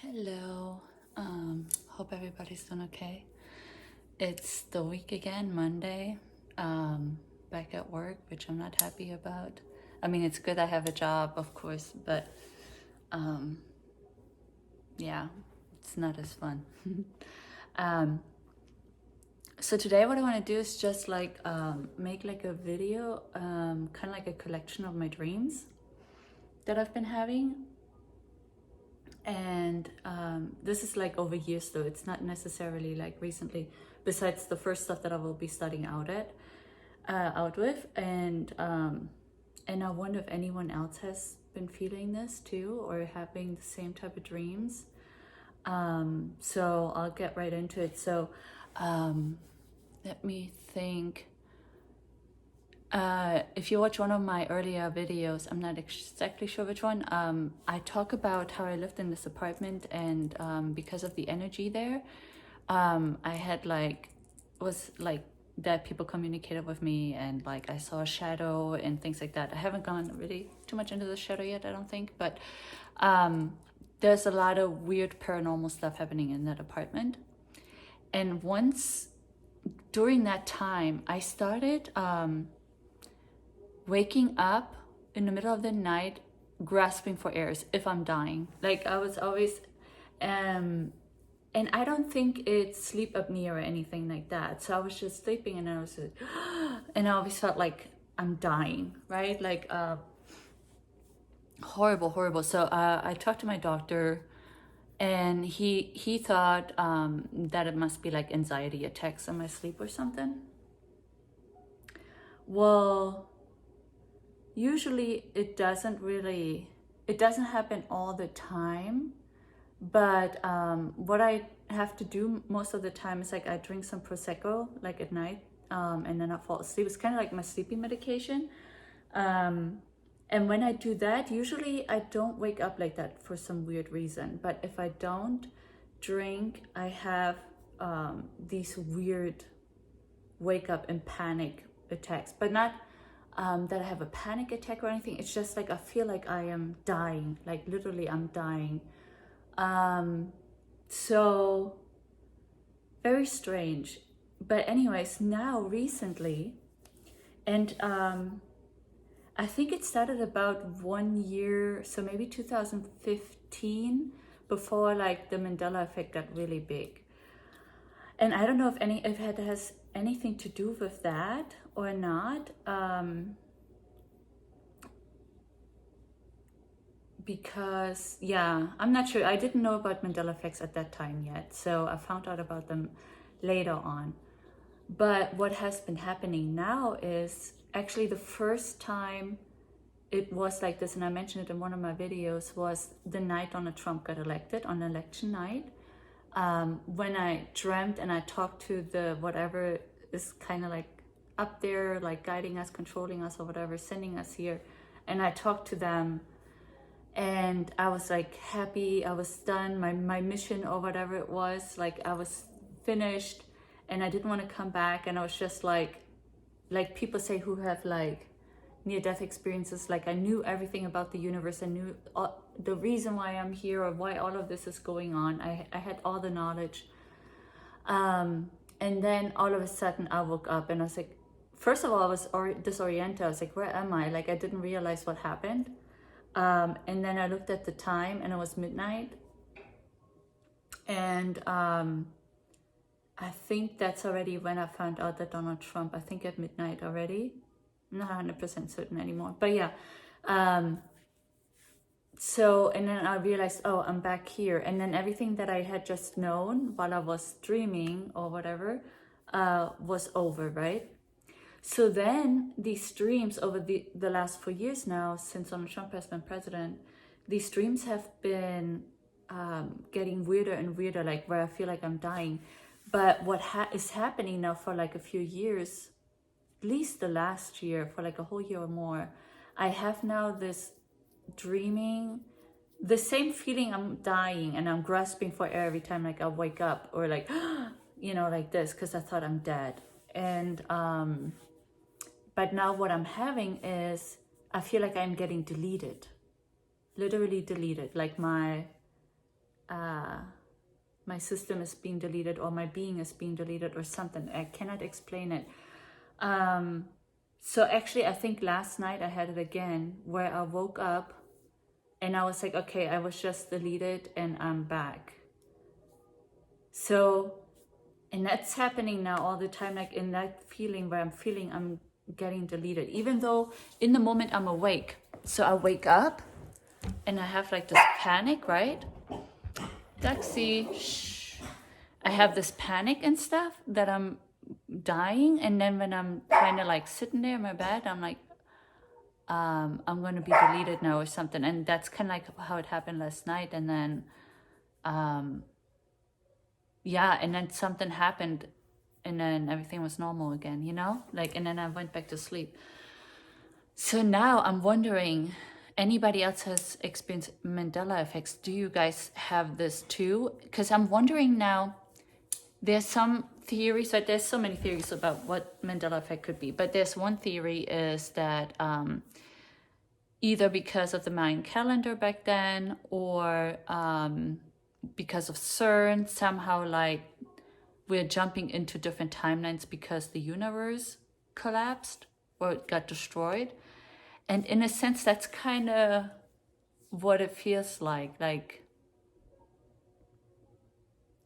Hello. Hope everybody's doing okay. It's the week again, Monday. Back at work, which I'm not happy about. I mean, it's good I have a job, of course, but um, yeah, it's not as fun. um, so today, what I want to do is just like make like a video, kind of like a collection of my dreams that I've been having. And this is like over years though, it's not necessarily like recently, besides the first stuff that I will be starting out with. And I wonder if anyone else has been feeling this too, or having the same type of dreams. So I'll get right into it. So let me think. If you watch one of my earlier videos, I'm not exactly sure which one, I talk about how I lived in this apartment, and because of the energy there, I had was like that people communicated with me, and like I saw a shadow and things like that. I haven't gone really too much into the shadow yet, I don't think, but there's a lot of weird paranormal stuff happening in that apartment. And once during that time, I started waking up in the middle of the night grasping for air as if I'm dying. Like I was always and I don't think it's sleep apnea or anything like that. So I was just sleeping, and I was and I always felt like I'm dying, right? Like horrible. So I talked to my doctor, and he thought that it must be like anxiety attacks in my sleep or something. Well, usually it doesn't happen all the time, but what I have to do most of the time is like I drink some Prosecco like at night, and then I fall asleep. It's kind of like my sleeping medication. And when I do that, usually I don't wake up like that for some weird reason. But if I don't drink, I have these weird wake up and panic attacks, but not that I have a panic attack or anything. It's just like I feel like I am dying, like literally I'm dying. So very strange. But anyways, now recently, and I think it started about 1 year, so maybe 2015, before like the Mandela effect got really big. And I don't know if it has anything to do with that or not. Because yeah, I'm not sure. I didn't know about Mandela effects at that time yet, so I found out about them later on. But what has been happening now is actually the first time it was like this, and I mentioned it in one of my videos, was the night Donald Trump got elected, on election night, when I dreamt and I talked to the whatever is kind of like up there, like guiding us, controlling us, or whatever, sending us here, and I talked to them. And I was like happy, I was done, my mission or whatever it was, like I was finished, and I didn't want to come back. And I was just like people say who have like near-death experiences, like I knew everything about the universe. I knew the reason why I'm here, or why all of this is going on. I had all the knowledge. And then all of a sudden I woke up, and I was like, first of all, I was disoriented. I was like, where am I? Like I didn't realize what happened. And then I looked at the time, and it was midnight. And I think that's already when I found out that Donald Trump, I think at midnight already. I'm not 100% certain anymore. But yeah. So, and then I realized, oh, I'm back here. And then everything that I had just known while I was dreaming or whatever was over, right? So then these dreams over the last 4 years now, since Donald Trump has been president, these dreams have been getting weirder and weirder, like where I feel like I'm dying. But what is happening now for like a few years, at least the last year, for like a whole year or more, I have now this dreaming, the same feeling I'm dying, and I'm grasping for air every time like I wake up, or like, like this, because I thought I'm dead. And but now what I'm having is I feel like I'm getting deleted, literally deleted. Like my my system is being deleted or my being is being deleted or something. I cannot explain it. So actually, I think last night I had it again where I woke up and I was like, okay, I was just deleted and I'm back. So, and that's happening now all the time, like in that feeling where I'm feeling I'm getting deleted, even though in the moment I'm awake. So I wake up and I have like this panic, right? Daxi, shh. I have this panic and stuff that I'm dying. And then when I'm kind of like sitting there in my bed, I'm like, I'm going to be deleted now or something. And that's kind of like how it happened last night. And then, yeah, and then something happened and then everything was normal again, you know? Like, and then I went back to sleep. So now I'm wondering, anybody else has experienced Mandela effects? Do you guys have this too? Because I'm wondering now, there's some theories, but there's so many theories about what Mandela effect could be. But there's one theory is that either because of the Mayan calendar back then or because of CERN, somehow like we're jumping into different timelines because the universe collapsed or it got destroyed. And in a sense, that's kind of what it feels like. Like,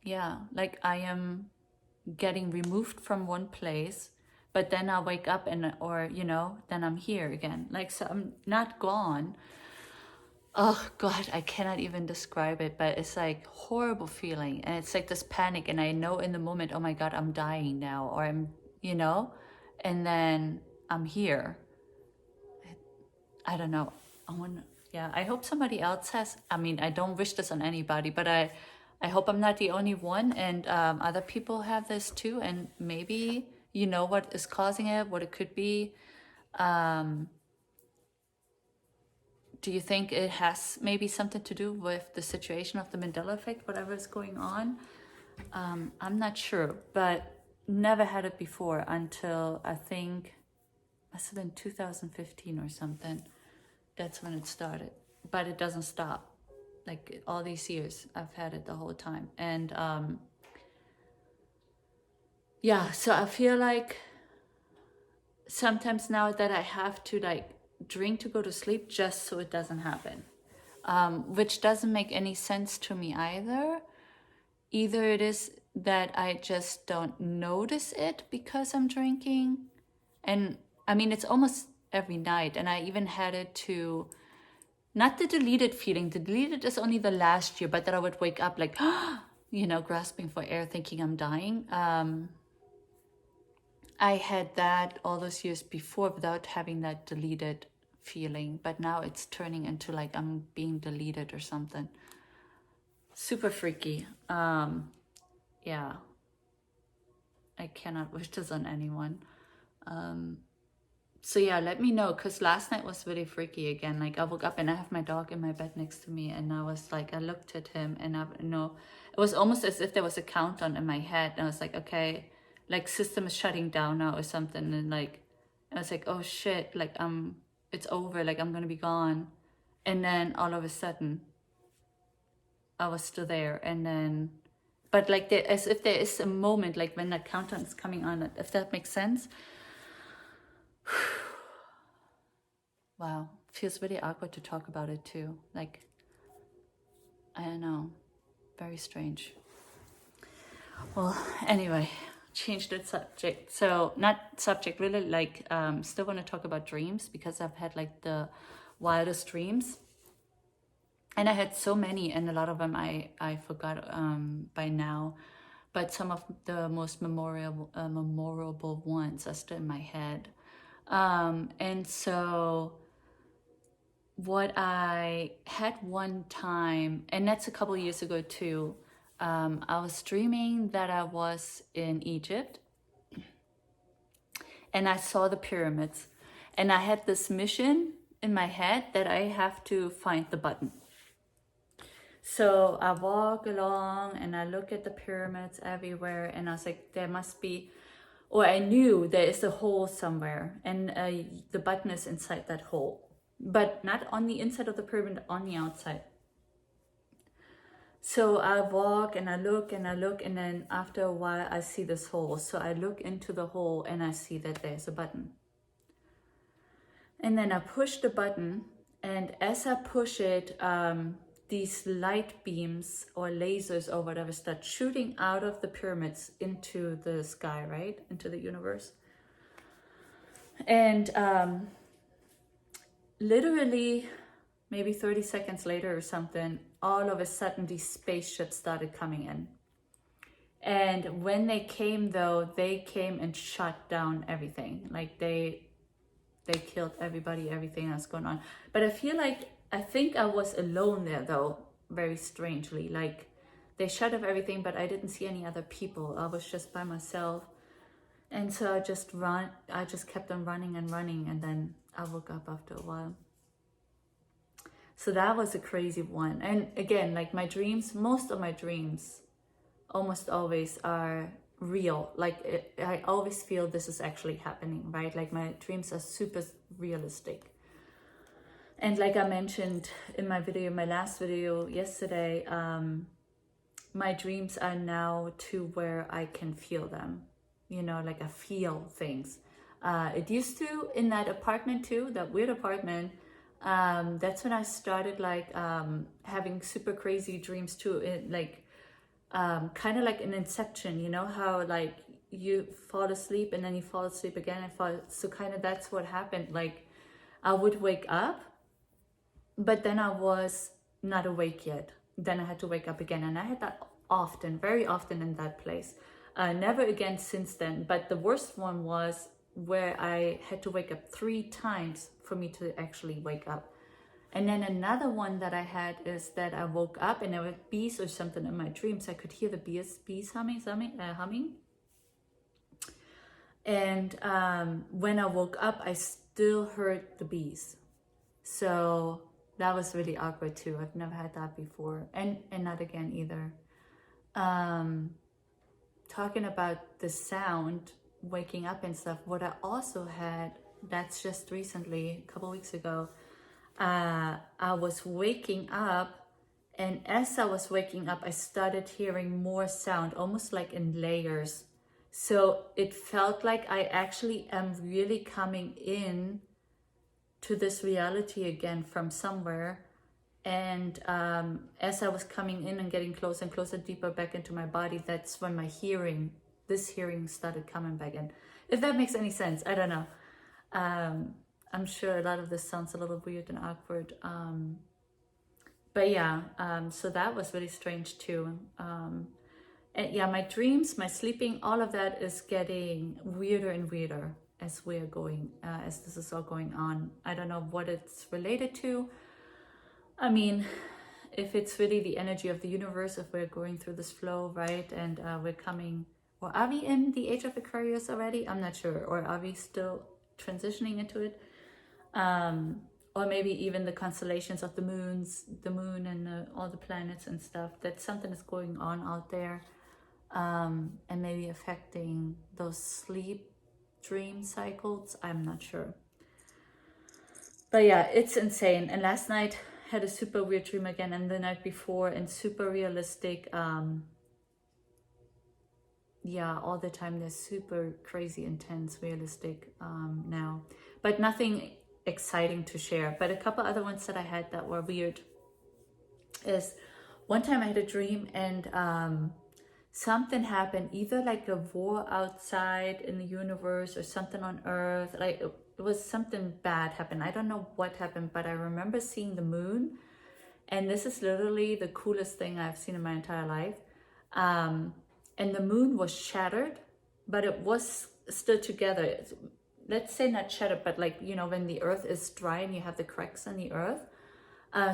yeah, like I am getting removed from one place, but then I wake up and, or, you know, then I'm here again. Like, so I'm not gone. Oh God, I cannot even describe it, but it's like horrible feeling. And it's like this panic. And I know in the moment, oh my God, I'm dying now, or I'm, you know, and then I'm here. I don't know. Yeah, I hope somebody else has. I mean, I don't wish this on anybody, but I hope I'm not the only one, and other people have this too. And maybe you know what is causing it, what it could be. Do you think it has maybe something to do with the situation of the Mandela effect, whatever is going on? I'm not sure, but never had it before until I think must have been 2015 or something. That's when it started, but it doesn't stop. Like all these years, I've had it the whole time. And yeah, so I feel like sometimes now that I have to like drink to go to sleep just so it doesn't happen, which doesn't make any sense to me either. Either it is that I just don't notice it because I'm drinking. And I mean, it's almost every night. And I even had it to, not the deleted feeling. The deleted is only the last year, but that I would wake up like, you know, grasping for air, thinking I'm dying. I had that all those years before without having that deleted feeling. But now it's turning into like I'm being deleted or something. Super freaky. Yeah. I cannot wish this on anyone. So yeah, let me know, because last night was really freaky again. Like I woke up and I have my dog in my bed next to me, and I was like, I looked at him and I know it was almost as if there was a countdown in my head, and I was like, okay, like system is shutting down now or something, and like I was like, oh shit, like it's over, like I'm gonna be gone. And then all of a sudden I was still there, and then but like there, as if there is a moment like when that countdown is coming on, if that makes sense. Wow, feels really awkward to talk about it too. Like, I don't know, very strange. Well, anyway, change the subject. So not subject, really like, still want to talk about dreams because I've had like the wildest dreams. And I had so many, and a lot of them I forgot by now. But some of the most memorable ones are still in my head. And so what I had one time, and that's a couple years ago too, I was dreaming that I was in Egypt and I saw the pyramids, and I had this mission in my head that I have to find the button. So I walk along and I look at the pyramids everywhere, and I was like, there must be, or I knew there is a hole somewhere, and the button is inside that hole, but not on the inside of the pyramid, on the outside. So I walk and I look and I look, and then after a while I see this hole. So I look into the hole and I see that there's a button. And then I push the button, and as I push it, these light beams or lasers or whatever start shooting out of the pyramids into the sky, right? Into the universe. And literally maybe 30 seconds later or something, all of a sudden these spaceships started coming in. And when they came, though, they came and shut down everything. Like they killed everybody, everything that's going on. But I think I was alone there, though, very strangely. Like they shut off everything, but I didn't see any other people. I was just by myself. And so I just kept on running and running, and then I woke up after a while. So that was a crazy one. And again, like my dreams, most of my dreams almost always are real. Like I always feel this is actually happening, right? Like my dreams are super realistic. And like I mentioned in my last video yesterday, my dreams are now to where I can feel them, you know, like I feel things. It used to in that apartment too, that weird apartment. That's when I started like having super crazy dreams too. Kind of like an inception, you know how like you fall asleep and then you fall asleep again and fall. So kind of that's what happened. Like I would wake up, but then I was not awake yet. Then I had to wake up again, and I had that often, very often in that place. Never again since then. But the worst one was where I had to wake up 3 times for me to actually wake up. And then another one that I had is that I woke up and there were bees or something in my dreams. I could hear the bees humming. And when I woke up, I still heard the bees. So that was really awkward too. I've never had that before, and not again either. Talking about the sound, waking up and stuff, what I also had, that's just recently, a couple weeks ago, I was waking up, and as I was waking up, I started hearing more sound, almost like in layers. So it felt like I actually am really coming in to this reality again from somewhere. And as I was coming in and getting closer and closer, deeper back into my body, that's when this hearing started coming back in. If that makes any sense, I don't know. I'm sure a lot of this sounds a little weird and awkward. But yeah, so that was really strange too. And yeah, my dreams, my sleeping, all of that is getting weirder and weirder as we're going, as this is all going on. I don't know what it's related to. I mean, if it's really the energy of the universe, if we're going through this flow, right? And we're coming, or are we in the age of Aquarius already? I'm not sure. Or are we still transitioning into it? Or maybe even the constellations of the moon and all the planets and stuff, that something is going on out there, and maybe affecting those sleep dream cycles. I'm not sure. But yeah, it's insane. And last night had a super weird dream again, and the night before, and super realistic. Yeah, all the time they're super crazy, intense, realistic now, but nothing exciting to share. But a couple other ones that I had that were weird is one time I had a dream, and something happened, either like a war outside in the universe or something on Earth. Like it was something bad happened. I don't know what happened, but I remember seeing the moon, and this is literally the coolest thing I've seen in my entire life. And the moon was shattered, but it was still together. Let's say not shattered, but like, you know, when the earth is dry and you have the cracks in the earth.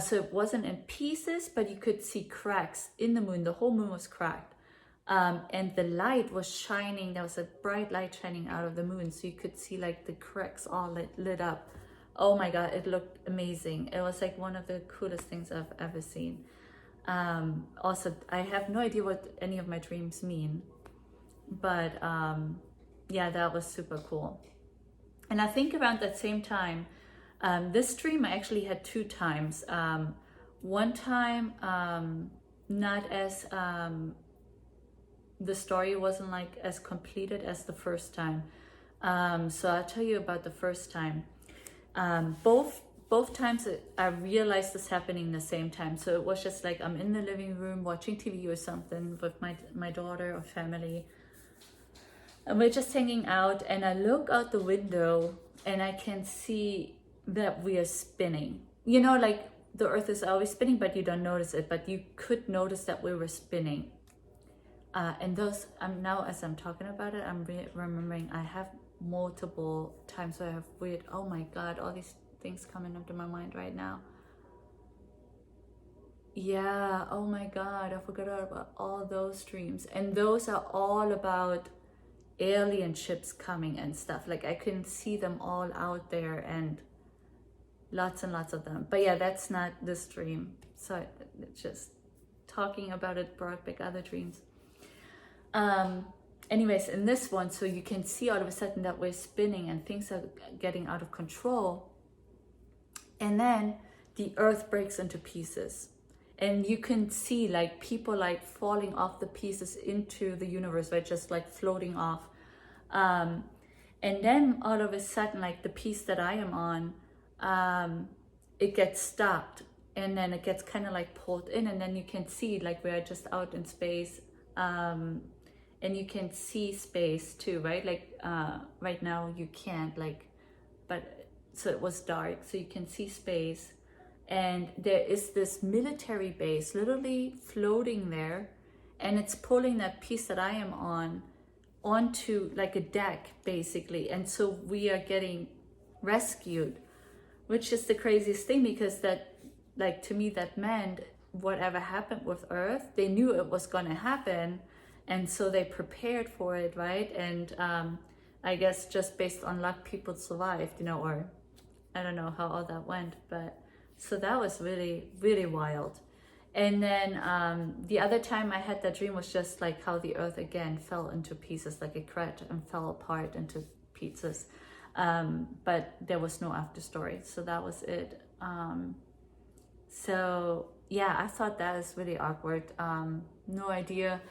So it wasn't in pieces, but you could see cracks in the moon. The whole moon was cracked. And the light was shining. There was a bright light shining out of the moon. So you could see like the cracks all lit up. Oh my God, it looked amazing. It was like one of the coolest things I've ever seen. Also, I have no idea what any of my dreams mean, but yeah, that was super cool. And I think around that same time, this dream I actually had 2 times. One time, not as the story wasn't like as completed as the first time. So I'll tell you about the first time. Both times I realized this happening the same time. So it was just like I'm in the living room watching TV or something with my daughter or family, and we're just hanging out. And I look out the window and I can see that we are spinning. You know, like the Earth is always spinning, but you don't notice it. But you could notice that we were spinning. And those, now as I'm talking about it, I'm remembering I have multiple times where I have weird, oh my God, all these things coming up to my mind right now. Yeah, oh my God, I forgot about all those dreams. And those are all about alien ships coming and stuff. Like I can see them all out there and lots and lots of them. But yeah, that's not this dream. So it's just talking about it brought back other dreams. Anyways, in this one, so you can see all of a sudden that we're spinning and things are getting out of control. And then the Earth breaks into pieces. And you can see like people like falling off the pieces into the universe, right? Just like floating off. And then all of a sudden, like the piece that I am on, it gets stopped. And then it gets kind of like pulled in. And then you can see like we're just out in space. And you can see space too, right? Like right now you can't, like, but so it was dark, so you can see space. And there is this military base literally floating there, and it's pulling that piece that I am on onto like a deck basically. And so we are getting rescued, which is the craziest thing, because that, like, to me that meant whatever happened with Earth, they knew it was going to happen. And so they prepared for it, right? And I guess just based on luck, people survived, you know, or I don't know how all that went. But so that was really, really wild. And then the other time I had that dream was just like how the Earth again fell into pieces, like it cracked and fell apart into pieces. But there was no after story. So that was it. So yeah, I thought that was really awkward. No idea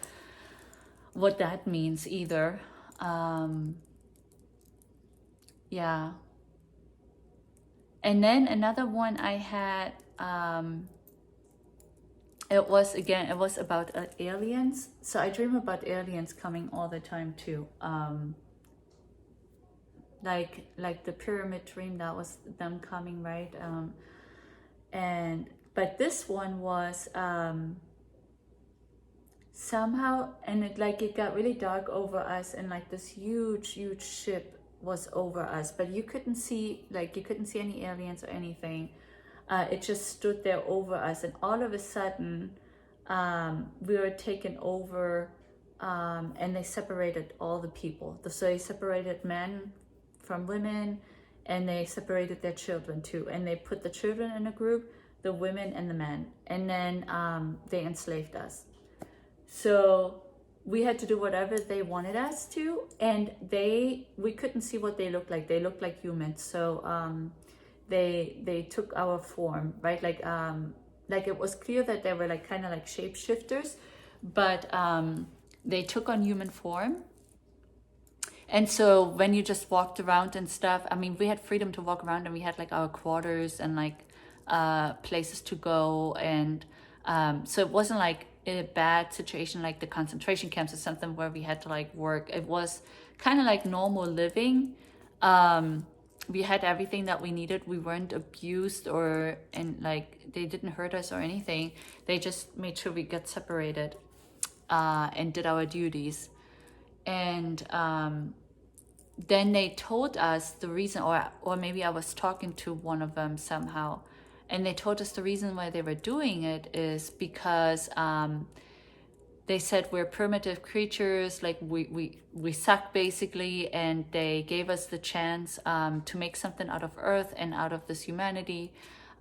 what that means either. Yeah. And then another one I had, it was about aliens. So I dream about aliens coming all the time too. Like the pyramid dream, that was them coming, right? But this one was somehow, and it got really dark over us, and like this huge ship was over us, but you couldn't see any aliens or anything. It just stood there over us, and all of a sudden we were taken over, and they separated all the people. So they separated men from women, and they separated their children too, and they put the children in a group, the women and the men, and then they enslaved us. So we had to do whatever they wanted us to, and we couldn't see what they looked like. They looked like humans. So they took our form, right? Like it was clear that they were like kind of like shapeshifters, but they took on human form. And so when you just walked around and stuff, I mean, we had freedom to walk around, and we had like our quarters and like places to go, and so it wasn't like a bad situation like the concentration camps or something where we had to like work. It was kind of like normal living. We had everything that we needed. We weren't abused and like they didn't hurt us or anything. They just made sure we got separated and did our duties. And then they told us the reason, or maybe I was talking to one of them somehow, and they told us the reason why they were doing it is because they said we're primitive creatures, like we suck basically, and they gave us the chance to make something out of Earth and out of this humanity.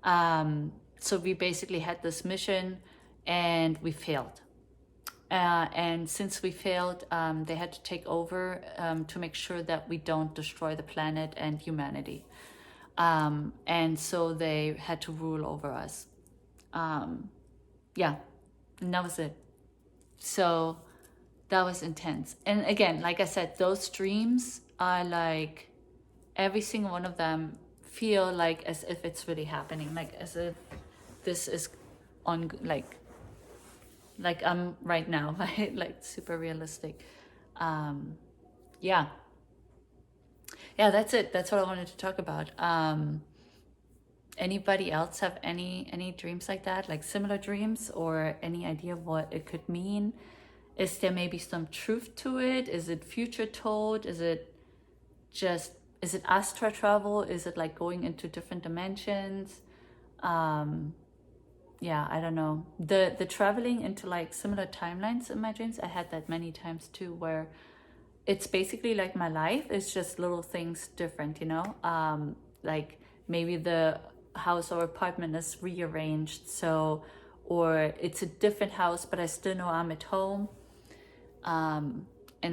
So we basically had this mission and we failed. And since we failed, they had to take over to make sure that we don't destroy the planet and humanity. And so they had to rule over us. Yeah. And that was it. So that was intense. And again, like I said, those dreams are like, every single one of them feel like as if it's really happening, like as if this is on, like I'm right now, right? Like super realistic. Yeah. Yeah, that's it. That's what I wanted to talk about. Anybody else have any dreams like that, like similar dreams, or any idea of what it could mean? Is there maybe some truth to it? Is it future told? Is it just, is it astral travel? Is it like going into different dimensions? Yeah, I don't know. The traveling into like similar timelines in my dreams, I had that many times too, where it's basically like my life is just little things different, you know? Like maybe the house or apartment is rearranged, so, or it's a different house, but I still know I'm at home, and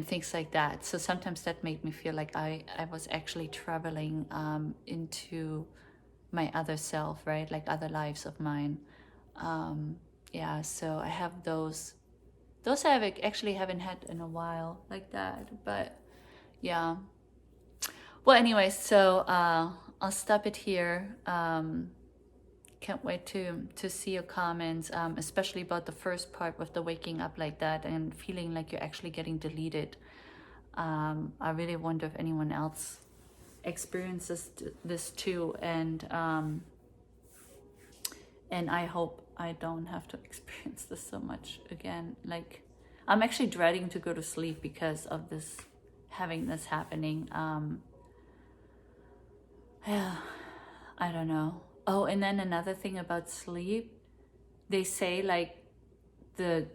things like that. So sometimes that made me feel like I was actually traveling into my other self, right? Like other lives of mine. Yeah, so I have those. Those I actually haven't had in a while like that, but yeah. Well, anyway, so I'll stop it here. Can't wait to see your comments, especially about the first part with the waking up like that and feeling like you're actually getting deleted. I really wonder if anyone else experiences this too, and I hope I don't have to experience this so much again. Like, I'm actually dreading to go to sleep because of this, having this happening. Yeah, I don't know. Oh, and then another thing about sleep, they say like the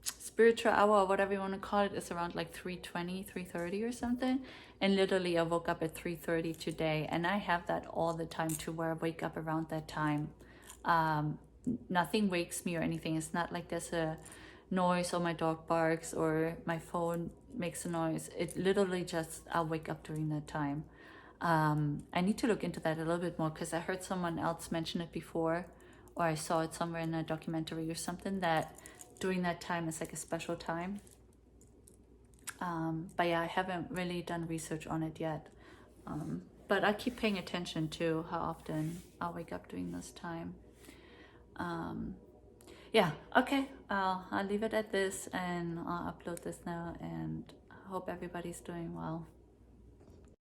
spiritual hour or whatever you want to call it is around like 3:20, 3:30 or something. And literally I woke up at 3:30 today, and I have that all the time too, where I wake up around that time. Nothing wakes me or anything. It's not like there's a noise or my dog barks or my phone makes a noise. It literally just, I'll wake up during that time. I need to look into that a little bit more, because I heard someone else mention it before, or I saw it somewhere in a documentary or something, that during that time is like a special time. But yeah, I haven't really done research on it yet. But I keep paying attention to how often I'll wake up during this time. Yeah, okay, I'll leave it at this, and I'll upload this now, and I hope everybody's doing well.